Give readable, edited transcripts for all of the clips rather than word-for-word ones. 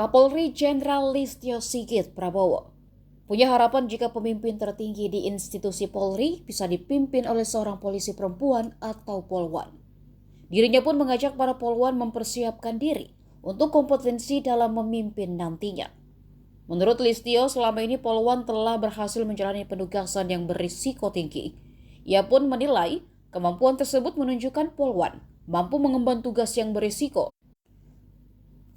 Kapolri Jenderal Listio Sigit Prabowo punya harapan jika pemimpin tertinggi di institusi Polri bisa dipimpin oleh seorang polisi perempuan atau polwan. Dirinya pun mengajak para polwan mempersiapkan diri untuk kompetensi dalam memimpin nantinya. Menurut Listio, selama ini polwan telah berhasil menjalani penugasan yang berisiko tinggi. Ia pun menilai kemampuan tersebut menunjukkan polwan mampu mengemban tugas yang berisiko.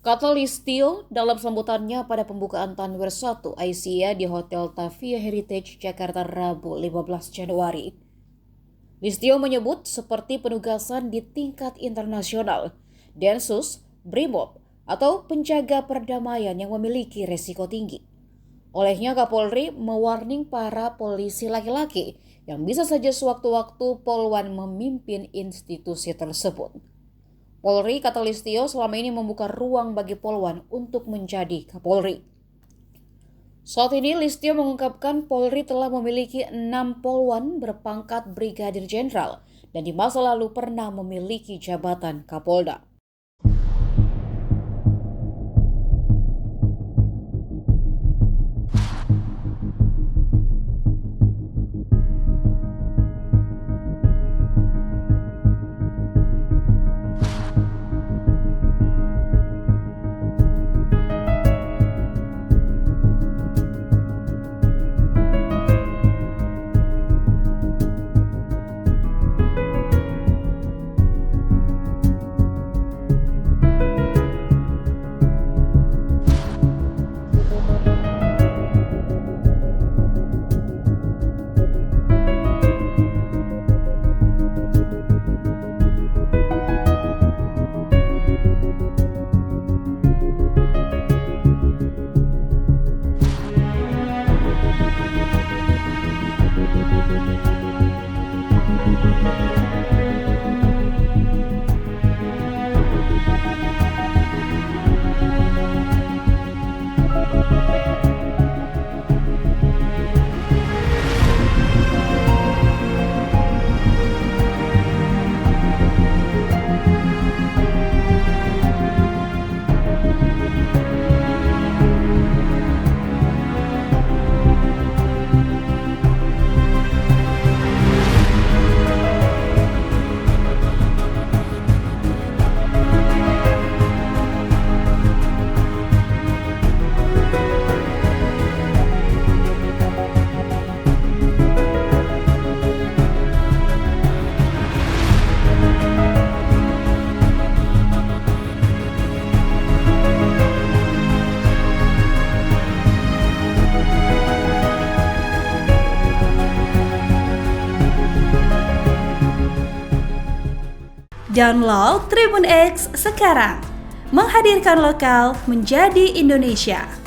Kata Listio dalam sambutannya pada pembukaan Tanwir 1 Aisyah di Hotel Tavia Heritage Jakarta Rabu 15 Januari. Listio menyebut seperti penugasan di tingkat internasional, Densus, Brimob, atau penjaga perdamaian yang memiliki resiko tinggi. Olehnya Kapolri mewarning para polisi laki-laki yang bisa saja sewaktu-waktu polwan memimpin institusi tersebut. Polri, kata Listio, selama ini membuka ruang bagi polwan untuk menjadi Kapolri. Saat ini Listio mengungkapkan Polri telah memiliki 6 polwan berpangkat Brigadir Jenderal dan di masa lalu pernah memiliki jabatan Kapolda. Download Tribun X sekarang, menghadirkan lokal menjadi Indonesia.